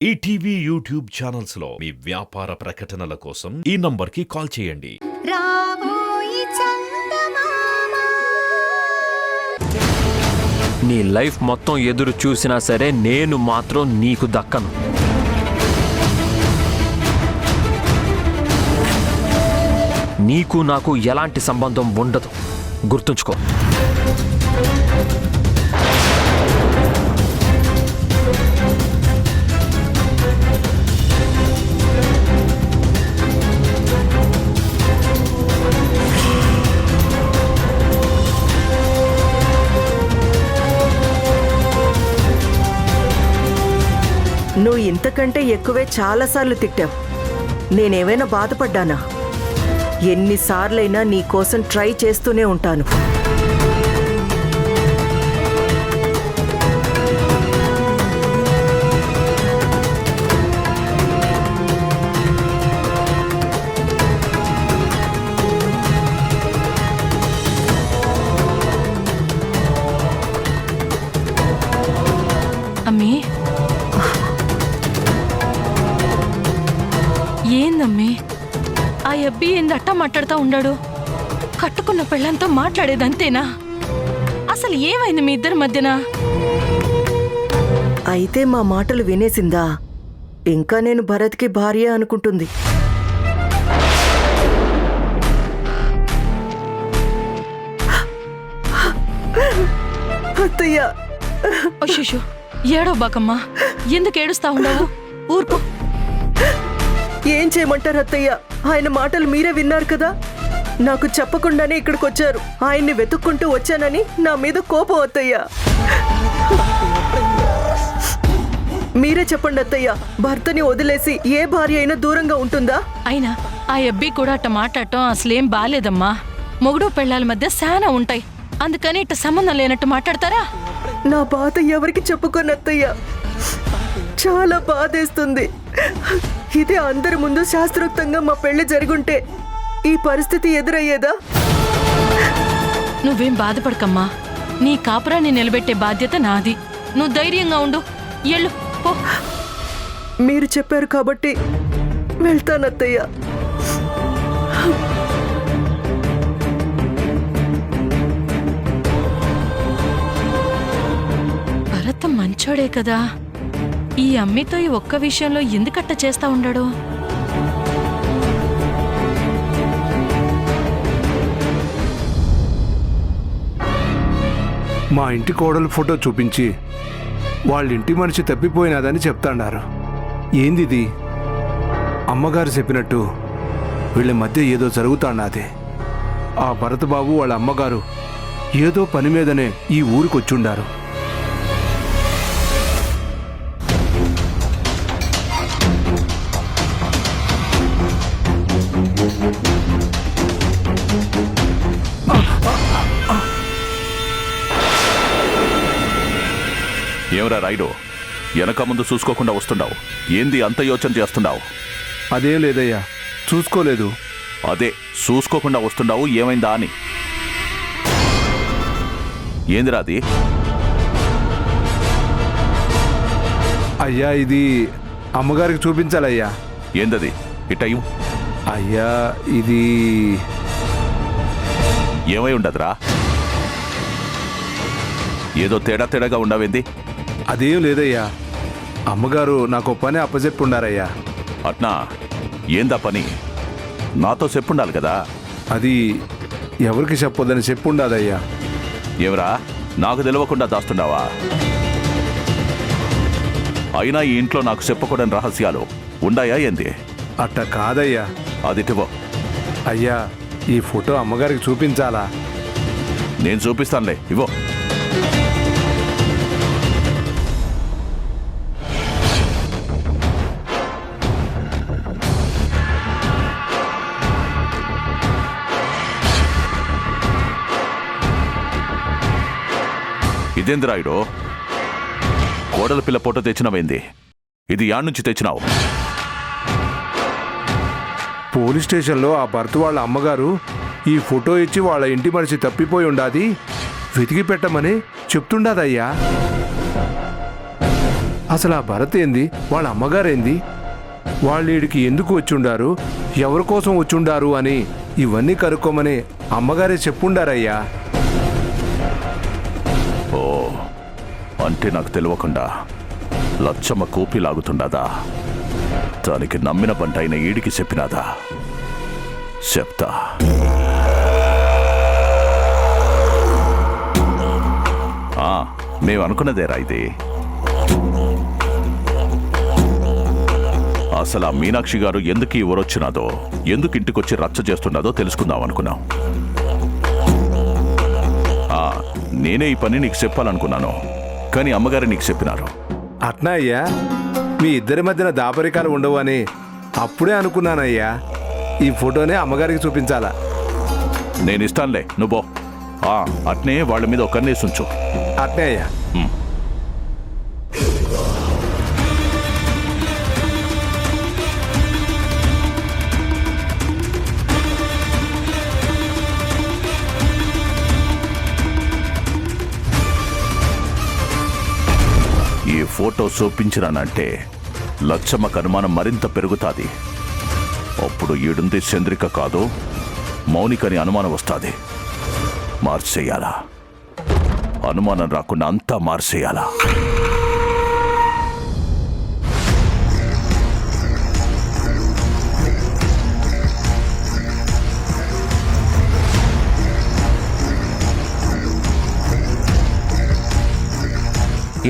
ETV YouTube channels లో మీ వ్యాపార ప్రకటనల కోసం ఈ నంబర్కి కాల్ చేయండి. రాబోయి చందమామ. నీ లైఫ్ మొత్తం ఎదురు చూసినా సరే నేను మాత్రం నీకు దక్కను. నీకు నాకు ఎలాంటి సంబంధం ఉండదు, గుర్తుంచుకో. నువ్వు ఇంతకంటే ఎక్కువే చాలాసార్లు తిట్టావు. నేనేమైనా బాధపడ్డానా? ఎన్నిసార్లైనా నీ కోసం ట్రై చేస్తూనే ఉంటాను. అమ్మీ, ఏందమ్మీ ఆ అబ్బి ఏందట్టా మాట్లాడుతూ ఉండాడు? కట్టుకున్న పెళ్ళంతో మాట్లాడేదంతేనా? అసలు ఏమైంది మీ ఇద్దరి మధ్యన? అయితే మా మాటలు వినేసిందా? ఇంకా నేను భరత్కి భార్య అనుకుంటుంది. అత్తయ్య, అశిషు ఏడో బాకమ్మా, ఎందుకు ఏడుస్తా ఉండవు? ఊరుకో. ఏం చేయమంటారు అత్తయ్య? ఆయన మాటలు మీరే విన్నారు కదా. నాకు చెప్పకుండానే ఇక్కడికి వచ్చారు. ఆయన్ని వెతుక్కుంటూ వచ్చానని నా మీద కోపం అత్తయ్య. మీరే చెప్పండి అత్తయ్య, భర్తని వదిలేసి ఏ భార్య అయినా దూరంగా ఉంటుందా? అయినా ఆ అబ్బి కూడా అట్ట మాట్లాడటం అసలేం బాలేదమ్మా. మొగుడు పెళ్ళాల మధ్య శానా ఉంటాయి, అందుకని ఇట్ట సంబంధం లేనట్టు మాట్లాడతారా? నా బాధ ఎవరికి చెప్పుకోను అత్తయ్య. చాలా బాధేస్తుంది. ఇదే అందరి ముందు శాస్త్రోక్తంగా మా పెళ్లి జరుగుంటే ఈ పరిస్థితి ఎదురయ్యేదా? నువ్వేం బాధపడకమ్మా, నీ కాపురాన్ని నిలబెట్టే బాధ్యత నాది. నువ్వు ధైర్యంగా ఉండు. ఎళ్ళు పో. మీరు చెప్పారు కాబట్టి వెళ్తానత్తయ్య. భరత్ మంచోడే కదా, ఈ అమ్మితో ఈ ఒక్క విషయంలో ఎందుకట్ట చేస్తా ఉండాడు? మా ఇంటి కోడలు ఫోటో చూపించి వాళ్ళ ఇంటి మనిషి తప్పిపోయినదని చెప్తాడారు. ఏందిది? అమ్మగారు చెప్పినట్టు వీళ్ళ మధ్య ఏదో జరుగుతాడాది. ఆ భరత్ బాబు వాళ్ళ అమ్మగారు ఏదో పని మీదనే ఈ ఊరికొచ్చుండారు. ఏమరా రాయుడు, వెనక ముందు చూసుకోకుండా వస్తున్నావు? ఏంది అంత యోచన చేస్తున్నావు? అదేం లేదయ్యా, చూసుకోలేదు. అదే చూసుకోకుండా వస్తున్నావు, ఏమైందా అని. ఏందిరా అది? అయ్యా, ఇది అమ్మగారికి చూపించాలయ్యా. ఏందది? ఇట్టయ్యు. అయ్యా, ఇది ఏమై ఉండదురా? ఏదో తేడాగా ఉండవేంది? అదేం లేదయ్యా, అమ్మగారు నాకు పని అప్పచెప్పుండారయ్యా. అట్నా? ఏందా పని? నాతో చెప్పుండాలి కదా. అది ఎవరికి చెప్పొద్దని చెప్పుండాదయ్యా. ఏమరా, నాకు తెలియకుండా దాస్తున్నావా? అయినా ఈ ఇంట్లో నాకు చెప్పకూడని రహస్యాలు ఉండాయా ఏంది? అట్ట కాదయ్యా. అదిటివో. అయ్యా, ఈ ఫోటో అమ్మగారికి చూపించాలా? నేను చూపిస్తానులే, ఇవో. ఇదేంది రాయుడు, కోడల పిల్ల ఫోటో తెచ్చినవేంది? ఇది యాడ్ నుంచి తెచ్చినావు? పోలీస్ స్టేషన్లో ఆ భర్త వాళ్ళ అమ్మగారు ఈ ఫోటో ఇచ్చి వాళ్ళ ఇంటి మనిషి తప్పిపోయి ఉండాది, వెతికి పెట్టమని చెప్తుండాదయ్యా. అసలు ఆ భరత్ ఏంది, వాళ్ళ అమ్మగారేంది, వాళ్ళు ఈడికి ఎందుకు వచ్చుండారు, ఎవరి కోసం వచ్చుండారు అని ఇవన్నీ కనుక్కోమని అమ్మగారే చెప్పుండారయ్యా. ఓ అంటే నాకు తెలియకుండా లచ్చమ్మ కూపి లాగుతుండదా? దానికి నమ్మిన పంట అయిన ఈడికి చెప్పినాదా? చెప్తా. మేము అనుకున్నదేరా ఇది. అసలు ఆ మీనాక్షి గారు ఎందుకు ఈ ఊరొచ్చినాదో, ఎందుకు ఇంటికొచ్చి రచ్చ చేస్తున్నదో తెలుసుకుందాం అనుకున్నాం. నేనే ఈ పని నీకు చెప్పాలనుకున్నాను, కానీ అమ్మగారు నీకు చెప్పినారు. అట్నా అయ్యా? మీ ఇద్దరి మధ్యన దాపరికాలు ఉండవు అని అప్పుడే అనుకున్నానయ్యా. ఈ ఫోటోనే అమ్మగారికి చూపించాలా? నేను ఇస్తానులే, నువ్వు అట్నే వాళ్ళ మీద ఒక కన్నేసి ఉంచు. అట్నే అయ్యా. ఈ ఫోటో చూపించినానంటే లచ్చమ్మకు అనుమానం మరింత పెరుగుతుంది. అప్పుడు ఈడుంది చంద్రిక కాదు, మౌనికని అనుమానం వస్తుంది. మార్చేయాలా, అనుమానం రాకుండా అంతా మార్చేయాలా.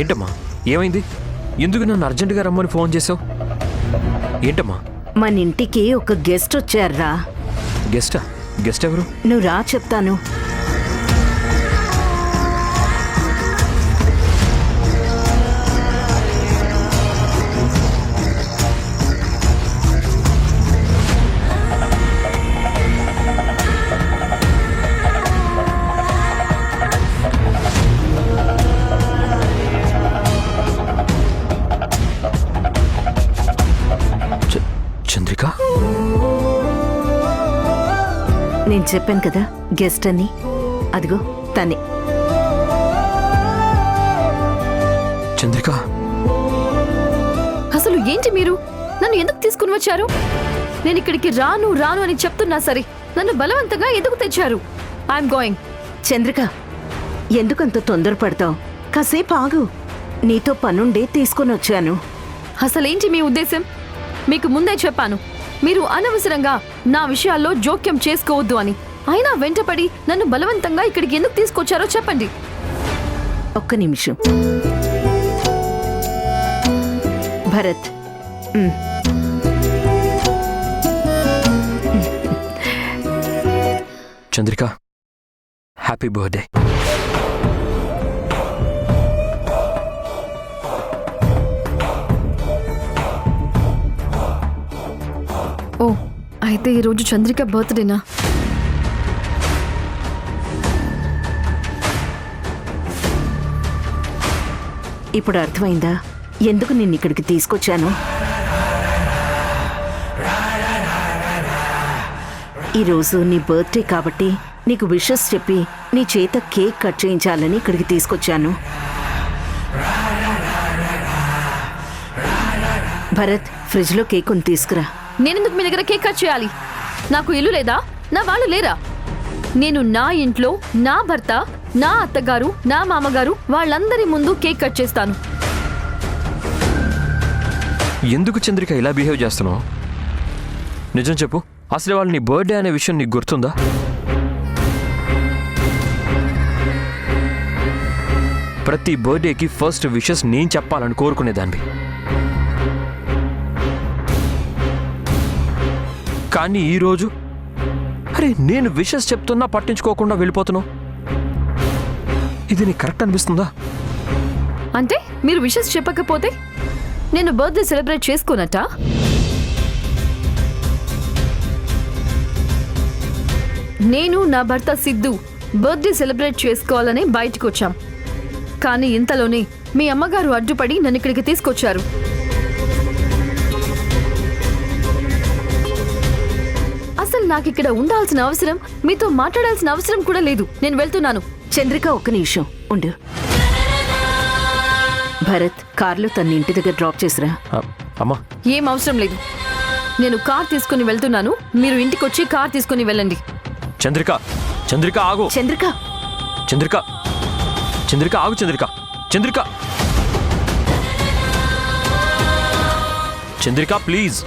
ఏంటమ్మా, ఏమైంది? ఎందుకు నన్ను అర్జెంటుగా రమ్మని ఫోన్ చేసావు? ఏంటమ్మా? మన ఇంటికి ఒక గెస్ట్ వచ్చారా. గెస్టా? గెస్ట్ ఎవరు? నువ్వు రా చెప్తాను. చంద్రిక, నేను చెప్పాను కదా గెస్ట్ అని. అదిగో తనే. చంద్రిక, అసలు ఏంటి మీరు? నన్ను ఎందుకు తీసుకుని వచ్చారు? నేను ఇక్కడికి రాను రాను అని చెప్తున్నా సరే నన్ను బలవంతంగా ఎందుకు తెచ్చారు? I'm going. చంద్రిక, ఎందుకంత తొందరపడతావు? కాసేపు ఆగు. నీతో పనుండే తీసుకొని వచ్చాను. అసలేంటి మీ ఉద్దేశం? మీకు ముందే చెప్పాను, మీరు అనవసరంగా నా విషయాల్లో జోక్యం చేసుకోవద్దు అని. అయినా వెంటపడి నన్ను బలవంతంగా ఇక్కడికి ఎందుకు తీసుకొచ్చారో చెప్పండి. ఒక్క నిమిషం. Bharat, Chandrika, happy birthday. ఓ, అయితే ఈరోజు చంద్రిక బర్త్డేనా? ఇప్పుడు అర్థమైందా ఎందుకు నిన్ను ఇక్కడికి తీసుకొచ్చాను? ఈరోజు నీ బర్త్డే కాబట్టి నీకు విషెస్ చెప్పి నీ చేత కేక్ కట్ చేయించాలని ఇక్కడికి తీసుకొచ్చాను. భరత్, ఫ్రిడ్జ్లో కేక్ ఉంది, తీసుకురా. నేనెందుకు మీ దగ్గర కేక్ కట్ చేయాలి? నాకు ఇల్లు లేదా? నా వాళ్ళు లేరా? నేను నా ఇంట్లో నా భర్త, నా అత్తగారు, నా మామగారు వాళ్ళందరి ముందు కేక్ కట్ చేస్తాను. ఎందుకు చంద్రిక ఇలా బిహేవ్ చేస్తున్నావు? నిజం చెప్పు, అసలు వాళ్ళు నీ బర్త్డే అనే విషయం నీకు గుర్తుందా? ప్రతి బర్త్డేకి ఫస్ట్ విషెస్ నేను చెప్పాలని కోరుకునేదాన్ని. కానీ ఈరోజు అరే నేను విషెస్ చెప్తున్నా పట్టించుకోకుండా వెళ్ళిపోతున్నావు. ఇది నీకు కరెక్ట్ అనిపిస్తుందా? అంటే మీరు విషెస్ చెప్పకపోతే నేను బర్త్డే సెలబ్రేట్ చేసుకోనట్టా? నేను నా భర్త సిద్ధు బర్త్డే సెలబ్రేట్ చేసుకోవాలని బయటకు వచ్చాం. కానీ ఇంతలోనే మీ అమ్మగారు అడ్డుపడి నన్ను ఇక్కడికి తీసుకొచ్చారు. అసలు నాకు ఇక్కడ ఉండాల్సిన అవసరం, మీతో మాట్లాడాల్సిన అవసరం కూడా లేదు. నేను వెళ్తున్నాను. చంద్రిక, ఒక్క నిమిషం ఉండు. భరత్ కార్లో తన ఇంటి దగ్గర డ్రాప్ చేసిరా. అమ్మా ఏం అవసరం లేదు. నేను కార్ తీసుకుని వెళ్తున్నాను, మీరు ఇంటికి వచ్చి కార్ తీసుకుని వెళ్ళండి. చంద్రిక చంద్రిక ఆగు. చంద్రిక చంద్రిక చంద్రిక ఆగు. చంద్రిక చంద్రిక చంద్రిక ప్లీజ్.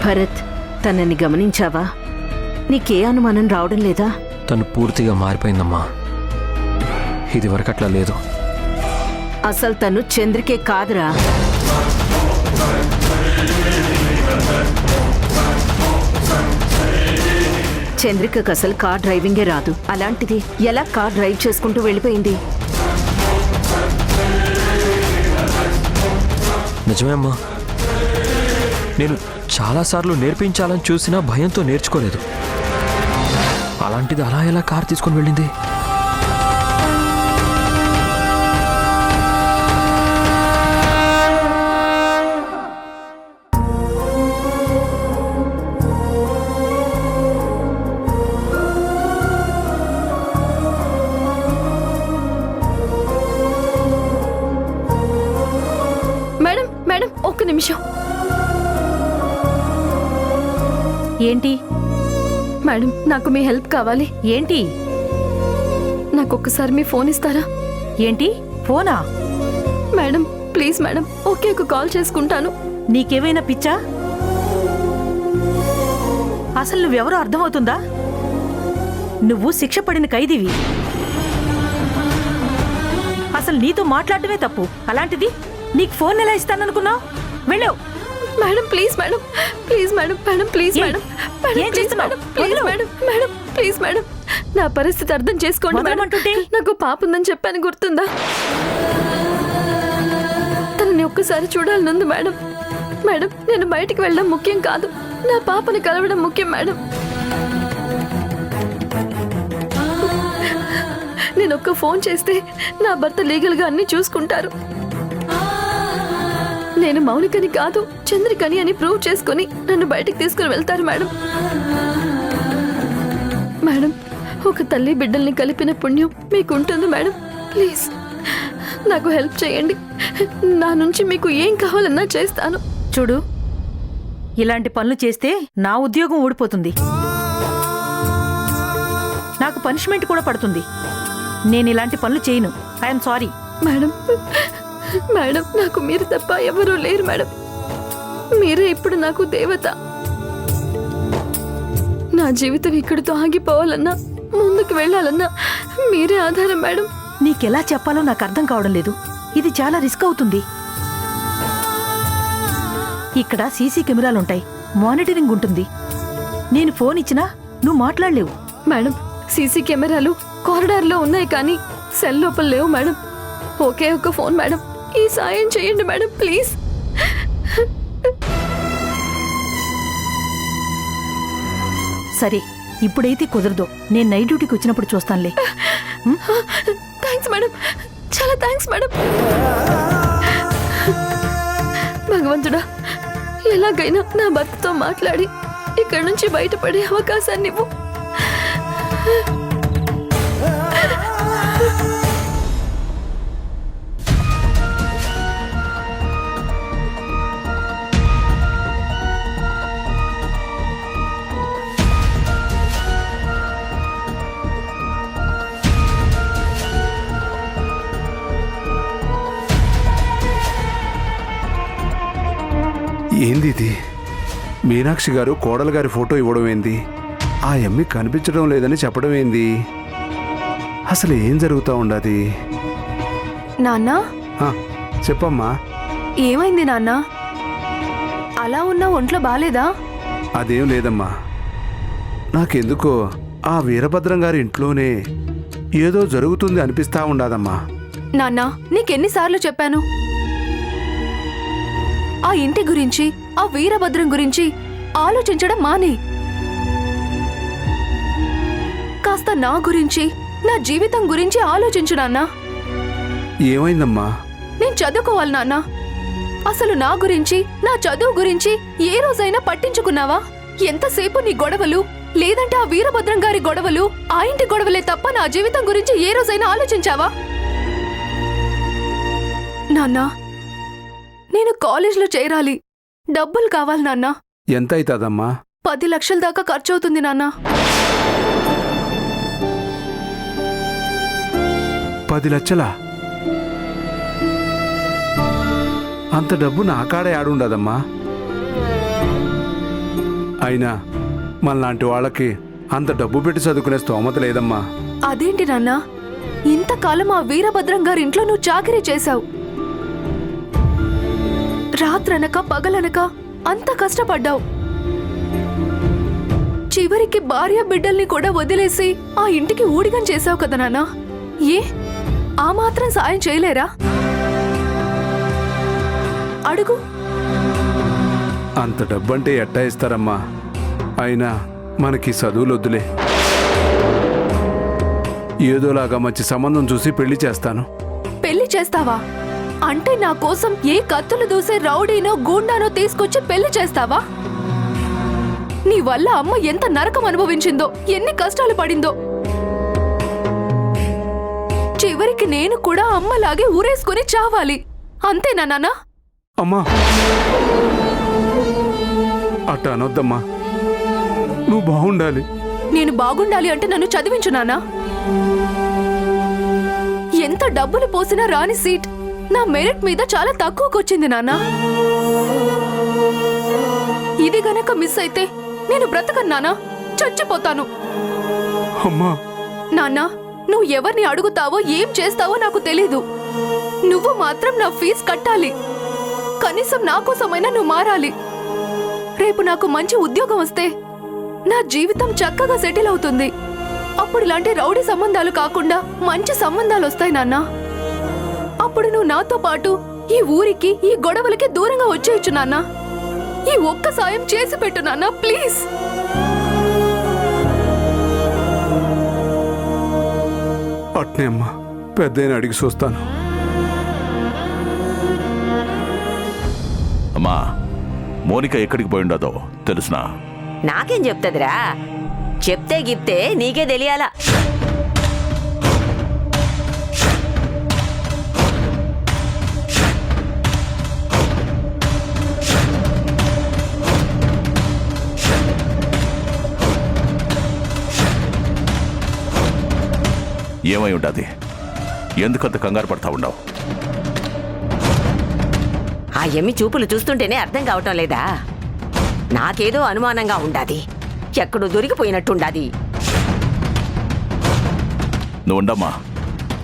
భరత్, తనని గమనించావా? నీకే అనుమానం రావడం లేదా? తను పూర్తిగా మారిపోయిందమ్మా. ఇది వరకు అట్లా లేదు. అసలు తను చంద్రికే కాదురా. చంద్రికకు అసలు కార్ డ్రైవింగే రాదు. అలాంటిది ఎలా కార్ డ్రైవ్ చేసుకుంటూ వెళ్ళిపోయింది? నిజమే అమ్మా. నేను చాలాసార్లు నేర్పించాలని చూసినా భయంతో నేర్చుకోలేదు. అలాంటిది అలా ఎలా కార్ తీసుకొని వెళ్ళింది? మేడం మేడం ఒక్క నిమిషం. ఏంటి మేడం నాకు మీ హెల్ప్ కావాలి. ఏంటి నాకు ఒక్కసారి మీ ఫోన్ ఇస్తారా? ఏంటి ఫోనా? మేడం ప్లీజ్ మేడం, ఒకే ఒక కాల్ చేసుకుంటాను. నీకేమైనా పిచ్చా? అసలు నువ్వెవరో అర్థమవుతుందా? నువ్వు శిక్ష పడిన ఖైదీవి. అసలు నీతో మాట్లాడటమే తప్పు. అలాంటిది నీకు ఫోన్ ఎలా ఇస్తాననుకున్నావు? వెళ్ళావు. Madam please madam, please madam, madam please ఏయ్, మేడం, మేడం ఏం ప్లీజ్ చేస్తున్నావ్? మేడం, ప్లీజ్ వదలు. మేడం, మేడం ప్లీజ్ మేడం, నా పరిస్థితి అర్థం చేసుకోండి మేడం. వదలమంటుంటే? నాకు పాప ఉందని చెప్పాను, గుర్తుందా? తనని ఒక్కసారి చూడాలనుంది మేడం. మేడం నేను బయటికి వెళ్ళడం ముఖ్యం కాదు, నా పాపని కలవడం ముఖ్యం మేడం. నేను ఒక్క ఫోన్ చేస్తే నా భర్త లీగల్గా అన్ని చూసుకుంటారు. నేను మౌనికని కాదు చంద్రికని అని ప్రూవ్ చేసుకుని నన్ను బయటికి తీసుకుని వెళ్తారు మేడం. మేడం ఒక తల్లి బిడ్డల్ని కలిపిన పుణ్యం మీకు ఉంటుంది మేడం. ప్లీజ్ నాకు హెల్ప్ చేయండి. నా నుంచి మీకు ఏం కావాలన్నా చేస్తాను. చూడు, ఇలాంటి పనులు చేస్తే నా ఉద్యోగం ఊడిపోతుంది, నాకు పనిష్మెంట్ కూడా పడుతుంది. నేను ఇలాంటి పనులు చేయను. I'm sorry. మేడం మేడం నాకు మీరు తప్ప ఎవరూ లేరు మేడం. మీరే ఇప్పుడు నాకు దేవత. నా జీవితం ఇక్కడితో ఆగిపోవాలన్నా ముందుకు వెళ్ళాలన్నా మీరే ఆధారం మేడం. నీకెలా చెప్పాలో నాకు అర్థం కావడం లేదు. ఇది చాలా రిస్క్ అవుతుంది. ఇక్కడ సీసీ కెమెరాలుంటాయి, మానిటరింగ్ ఉంటుంది. నేను ఫోన్ ఇచ్చినా నువ్వు మాట్లాడలేవు. మేడం సీసీ కెమెరాలు కారిడార్లో ఉన్నాయి కానీ సెల్ లోపల లేవు మేడం. ఒకే ఒక ఫోన్ మేడం, ఈ సాయం చేయండి మేడం ప్లీజ్. సరే, ఇప్పుడైతే కుదరదు. నేను నైట్ డ్యూటీకి వచ్చినప్పుడు చూస్తానులే. థ్యాంక్స్ మేడం, చాలా థ్యాంక్స్ మేడం. భగవంతుడా, ఎలాగైనా నా భర్తతో మాట్లాడి ఇక్కడి నుంచి బయటపడే అవకాశాన్ని ఇవ్వు. ఏంది ఇది? మీనాక్షి గారు కోడలు గారి ఫోటో ఇవ్వడం ఏంది? ఆ ఎమ్మి కనిపించడం లేదని చెప్పడం ఏంది? అసలు ఏం జరుగుతూ ఉండదు? నాన్న చెప్పమ్మా. ఏమైంది నాన్న? అలా ఉన్నా ఒంట్లో బాలేదా? అదేం లేదమ్మా, నాకెందుకో ఆ వీరభద్రం గారి ఇంట్లోనే ఏదో జరుగుతుంది అనిపిస్తా ఉండదమ్మా. నాన్న నీకెన్నిసార్లు చెప్పాను, ఆ ఇంటి గురించి ఆ వీరభద్రం గురించి ఆలోచించడం మానే. కాస్త నా గురించి నా జీవితం గురించి ఆలోచించు నాన్న. ఏమైందమ్మా? నేను చదువుకోవాలి నాన్న. అసలు నా గురించి, నా చదువు గురించి ఏ రోజైనా పట్టించుకున్నావా? ఎంతసేపు నీ గొడవలు, లేదంటే ఆ వీరభద్రం గారి గొడవలు, ఆ ఇంటి గొడవలే తప్ప నా జీవితం గురించి ఏ రోజైనా ఆలోచించావా? నాన్న, నేను కాలేజ్లో చేరాలి. డబ్బులు కావాలి నాన్న. ఎంత అవుతుందమ్మా? 10 లక్షల దాకా ఖర్చవుతుంది నాన్న. 10 లక్షలా? అంత డబ్బు నా కాడే ఆడుండదమ్మా. అయినా మనలాంటి వాళ్ళకి అంత డబ్బు పెట్టి చదువుకునే స్తోమత లేదమ్మా. అదేంటి నాన్న, ఇంతకాలం ఆ వీరభద్రం గారి ఇంట్లో నువ్వు చాకరీ చేశావు. రాత్రనక పగలనక అంత కష్టపడ్డావు. చివరికి భార్య బిడ్డల్ని కూడా వదిలేసి ఆ ఇంటికి ఊడిగం చేశావు కదా నాన్న. ఏ ఆ మాత్రం సాయం చేయలేరా? అడుగు. అంత డబ్బంటే ఎట్టా ఇస్తారమ్మా? అయినా మనకి చదువులు వద్దులే. ఏదోలాగా మంచి సంబంధం చూసి పెళ్లి చేస్తాను. పెళ్లి చేస్తావా? అంటే నా కోసం ఏ కత్తులు దూసే రౌడీనో గూండానో తీసుకొచ్చి పెళ్లి చేస్తావా? నీ వల్ల అమ్మ ఎంత నరకం అనుభవించిందో, ఎన్ని కష్టాలు పడిందో. చివరికి నేను కూడా అమ్మలాగే ఊరేసుకుని చావాలి. అంతేనా నాన్న? అమ్మా, అట్ట అనొద్దమ్మా. నువ్వు బాగుండాలి. నేను బాగుండాలి అంటే నన్ను చదివించు నాన్నా. ఎంత డబ్బులు పోసినా రాని సీట్ నా మెరిట్ మీద చాలా తక్కువకొచ్చింది నాన్న. ఇది గనక మిస్ అయితే నేను బ్రతకను నాన్న, చచ్చిపోతాను. అమ్మా నాన్న, నువ్వు ఎవరిని అడుగుతావో ఏం చేస్తావో నాకు తెలీదు. నువ్వు మాత్రం నా ఫీజు కట్టాలి. కనీసం నా కోసమైనా నువ్వు మారాలి. రేపు నాకు మంచి ఉద్యోగం వస్తే నా జీవితం చక్కగా సెటిల్ అవుతుంది. అప్పుడు ఇలాంటి రౌడీ సంబంధాలు కాకుండా మంచి సంబంధాలు వస్తాయి నాన్న. అప్పుడు నువ్వు నాతో పాటు ఈ ఊరికి, ఈ గొడవలకి దూరంగా వచ్చేయచ్చు నాన్న. ఈ ఒక్క సాయం చేసి పెట్టు నాన్న, ప్లీజ్. అట్నే అమ్మా, పెద్దయిన అడిగి చూస్తాను. అమ్మా, మోనిక ఎక్కడికి పోయిండదో తెలుసునా? నాకేం చెప్తుందిరా? చెప్తే గిప్తే నీకే తెలియాలా? ఏమై ఉండాది? ఎందుకంత కంగారు పడతా ఉండవు? ఆ ఎమ్మి చూపులు చూస్తుంటేనే అర్థం కావటం లేదా? నాకేదో అనుమానంగా ఉండాది. ఎక్కడో దొరికిపోయినట్టుండాది. నువ్వు ఉండమ్మా,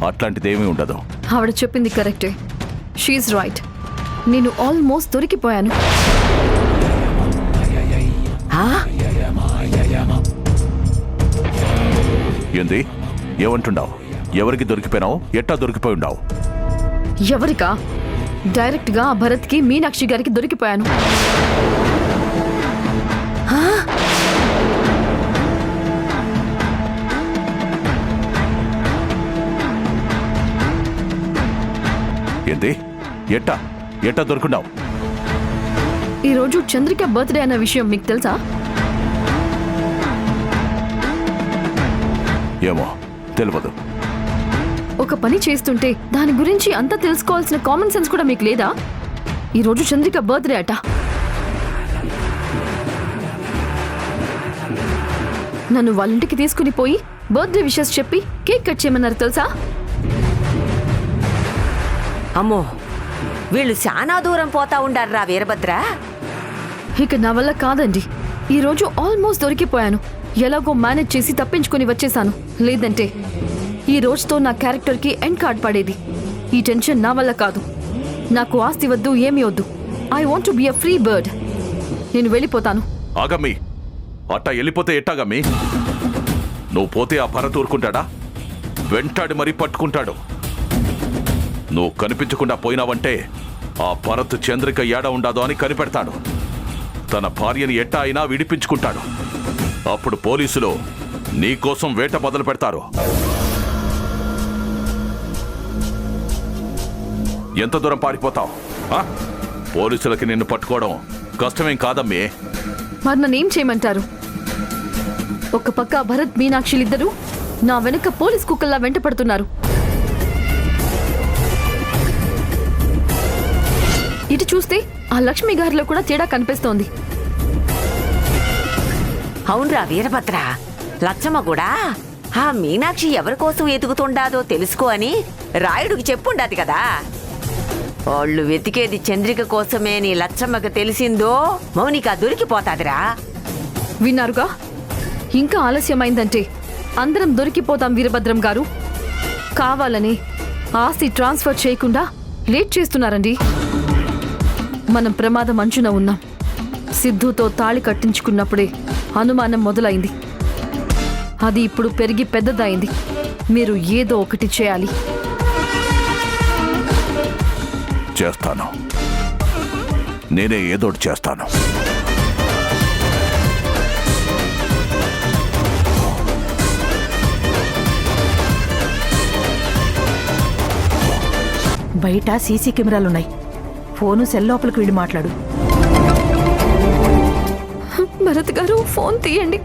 అట్లాంటిదేమీ ఉండదు. ఆవిడ చెప్పింది కరెక్టే. She's right. నేను ఆల్మోస్ట్ దొరికిపోయాను. ఏంది? ఏమంటున్నావు? ఎవరికి దొరికిపోయినావు? ఎట్టా దొరికిపోయి ఉండావు? ఎవరికా? డైరెక్ట్ గా భరత్కి, మీనాక్షి గారికి దొరికిపోయాను. ఏంది? ఎట్టా ఎట్టా దొరుకున్నావు? ఈరోజు చంద్రిక బర్త్డే అన్న విషయం మీకు తెలుసా? ఏమో తెలియదు. ఒక పని చేస్తుంటే దాని గురించి అంతా తెలుసుకోవాల్సిన కామన్ సెన్స్ కూడా మీకు లేదా? ఈరోజు చంద్రిక బర్త్డే అట. నన్ను వాళ్ళ ఇంటికి తీసుకుని పోయి బర్త్డే విషెస్ చెప్పి కేక్ కట్ చేయమన్నారు తెలుసా? అమ్మో, వీళ్ళు చాలా దూరం పోతా ఉండారా వీరభద్ర. ఇక నా వల్ల కాదండి. ఈరోజు ఆల్మోస్ట్ దొరికిపోయాను. ఎలాగో మేనేజ్ చేసి తప్పించుకుని వచ్చేసాను. లేదంటే ఈ రోజుతో నా క్యారెక్టర్కి ఎండ్ కార్డ్ పడేది. ఈ టెన్షన్ నా వల్ల కాదు. నాకు ఆస్తి వద్దు, ఏమీ వద్దు. I want to be a free bird. నేను వెళ్ళిపోతాను. ఆగమ్మి, అట్టా వెళ్ళిపోతే ఎట్టాగమ్మి? నువ్వు పోతే ఆ భరత్ ఊరుకుంటాడా? వెంటాడి మరీ పట్టుకుంటాడు. నువ్వు కనిపించకుండా పోయినావంటే ఆ భరత్ చంద్రిక ఏడ ఉండాదో అని కనిపెడతాడు. తన భార్యని ఎట్టా అయినా విడిపించుకుంటాడు. అప్పుడు పోలీసులు నీకోసం వేట మొదలు పెడతారు. ఎంత దూరం పారిపోతావు? పోలీసులకి నిన్ను పట్టుకోవడం కష్టమేం కాదమ్మే. మరి నన్నేం చేయమంటారు? ఒక పక్క భరత్ మీనాక్షిలిద్దరూ నా వెనుక పోలీస్ కుక్కల్లా వెంట పడుతున్నారు. ఇటు చూస్తే ఆ లక్ష్మి గారిలో కూడా తేడా కనిపిస్తోంది. అవునరా వీరభద్ర, లచ్చమ్మ కూడా ఆ మీనాక్షి ఎవరి కోసం ఎదుగుతుండాదో తెలుసుకో అని రాయుడికి చెప్పుండాది కదా. వాళ్ళు వెతికేది చంద్రిక కోసమే నీ లచ్చమ్మకు తెలిసిందో మౌనిక దొరికిపోతాదిరా. విన్నారుగా, ఇంకా ఆలస్యమైందంటే అందరం దొరికిపోతాం వీరభద్రం గారు. కావాలని ఆస్తి ట్రాన్స్ఫర్ చేయకుండా లేట్ చేస్తున్నారండి. మనం ప్రమాదం అంచున ఉన్నాం. సిద్ధుతో తాళి కట్టించుకున్నప్పుడే అనుమానం మొదలైంది. అది ఇప్పుడు పెరిగి పెద్దదైంది. మీరు ఏదో ఒకటి చేయాలి. చేస్తాను, నేనే ఏదోటి చేస్తాను. బయట సీసీ కెమెరాలున్నాయి. ఫోను సెల్ లోపలికి వెళ్ళి మాట్లాడు. భరత్ గారు, ఫోన్ తీయండి.